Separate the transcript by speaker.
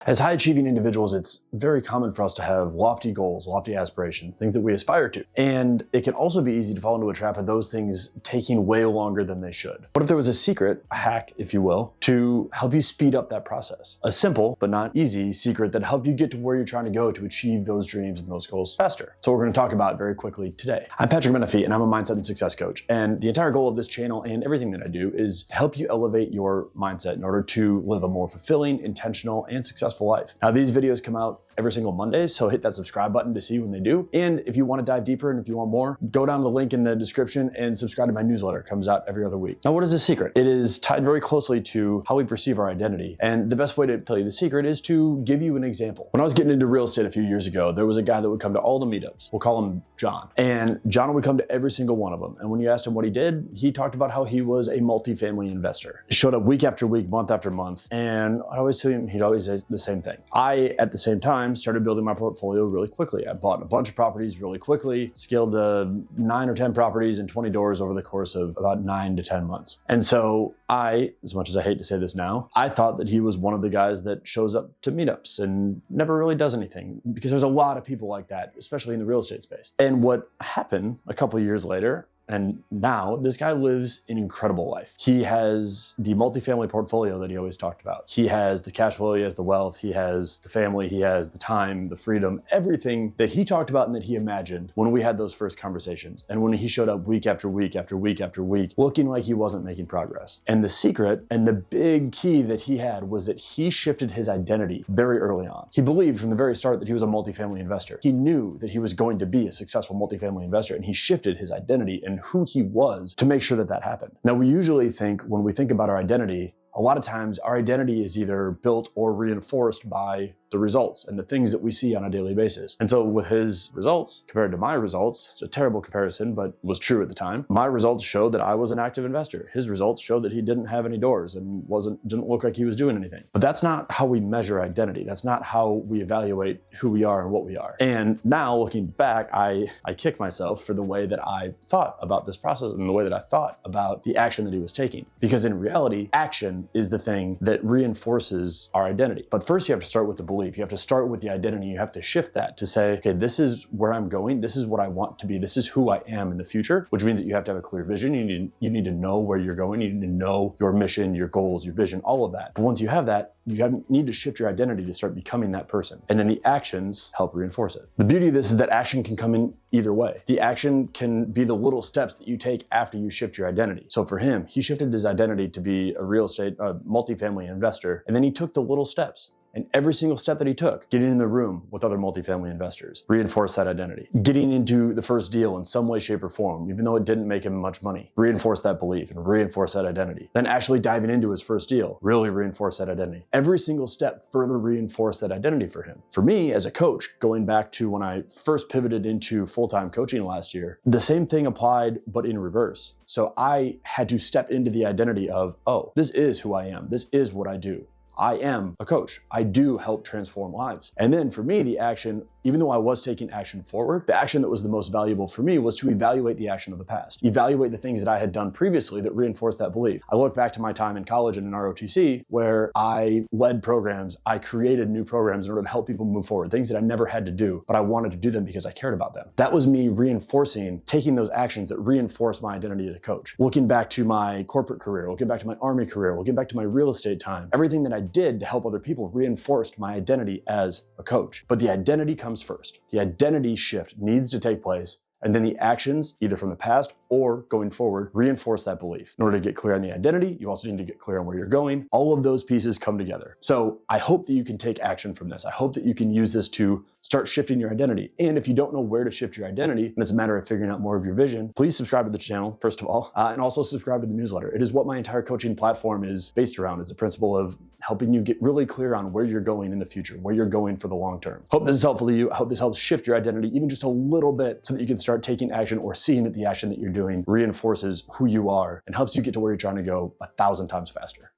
Speaker 1: As high-achieving individuals, it's very common for us to have lofty goals, lofty aspirations, things that we aspire to. And it can also be easy to fall into a trap of those things taking way longer than they should. What if there was a secret, a hack, if you will, to help you speed up that process? A simple, but not easy secret that helped you get to where you're trying to go to achieve those dreams and those goals faster. So we're going to talk about very quickly today. I'm Patrick Menefee, and I'm a mindset and success coach. And the entire goal of this channel and everything that I do is to help you elevate your mindset in order to live a more fulfilling, intentional, and successful life. Now, these videos come out every single Monday, so hit that subscribe button to see when they do. And if you want to dive deeper and if you want more, go down to the link in the description and subscribe to my newsletter. It comes out every other week. Now, what is the secret? It is tied very closely to how we perceive our identity. And the best way to tell you the secret is to give you an example. When I was getting into real estate a few years ago, there was a guy that would come to all the meetups. We'll call him John. And John would come to every single one of them. And when you asked him what he did, he talked about how he was a multifamily investor. He showed up week after week, month after month. And I'd always tell him, he'd always say the same thing. I, at the same time, started building my portfolio really quickly. I bought a bunch of properties really quickly, scaled to 9 or 10 properties and 20 doors over the course of about 9 to 10 months. And so I, as much as I hate to say this now, I thought that he was one of the guys that shows up to meetups and never really does anything, because there's a lot of people like that, especially in the real estate space. And what happened a couple of years later, and now this guy lives an incredible life. He has the multifamily portfolio that he always talked about. He has the cash flow, he has the wealth, he has the family, he has the time, the freedom, everything that he talked about and that he imagined when we had those first conversations. And when he showed up week after week after week after week, looking like he wasn't making progress. And the secret and the big key that he had was that he shifted his identity very early on. He believed from the very start that he was a multifamily investor. He knew that he was going to be a successful multifamily investor, and he shifted his identity and who he was to make sure that that happened. Now, we usually think, when we think about our identity, a lot of times our identity is either built or reinforced by the results and the things that we see on a daily basis. And so with his results compared to my results, it's a terrible comparison, but was true at the time. My results showed that I was an active investor. His results showed that he didn't have any doors and didn't look like he was doing anything. But that's not how we measure identity. That's not how we evaluate who we are and what we are. And now, looking back, I kick myself for the way that I thought about this process and the way that I thought about the action that he was taking. Because in reality, action is the thing that reinforces our identity. But first, you have to start with the belief. You have to start with the identity. You have to shift that to say, okay, this is where I'm going. This is what I want to be. This is who I am in the future, which means that you have to have a clear vision. You need to know where you're going. You need to know your mission, your goals, your vision, all of that. But once you have that, you need to shift your identity to start becoming that person. And then the actions help reinforce it. The beauty of this is that action can come in either way. The action can be the little steps that you take after you shift your identity. So for him, he shifted his identity to be a real estate, multifamily investor. And then he took the little steps. And every single step that he took, getting in the room with other multifamily investors, reinforced that identity. Getting into the first deal in some way, shape, or form, even though it didn't make him much money, reinforced that belief and reinforced that identity. Then actually diving into his first deal, really reinforced that identity. Every single step further reinforced that identity for him. For me, as a coach, going back to when I first pivoted into full-time coaching last year, the same thing applied, but in reverse. So I had to step into the identity of, oh, this is who I am. This is what I do. I am a coach. I do help transform lives. And then for me, the action, even though I was taking action forward, the action that was the most valuable for me was to evaluate the action of the past, evaluate the things that I had done previously that reinforced that belief. I look back to my time in college and in ROTC, where I led programs, I created new programs in order to help people move forward, things that I never had to do, but I wanted to do them because I cared about them. That was me reinforcing, taking those actions that reinforced my identity as a coach. Looking back to my corporate career, looking back to my Army career, looking back to my real estate time, everything that I did to help other people reinforced my identity as a coach. But the identity comes first. The identity shift needs to take place, and then the actions, either from the past or going forward, reinforce that belief. In order to get clear on the identity, you also need to get clear on where you're going. All of those pieces come together. So I hope that you can take action from this. I hope that you can use this to start shifting your identity. And if you don't know where to shift your identity, and it's a matter of figuring out more of your vision, please subscribe to the channel, first of all, and also subscribe to the newsletter. It is what my entire coaching platform is based around, is the principle of helping you get really clear on where you're going in the future, where you're going for the long term. Hope this is helpful to you. I hope this helps shift your identity even just a little bit so that you can start taking action or seeing that the action that you're doing reinforces who you are and helps you get to where you're trying to go 1,000 times faster.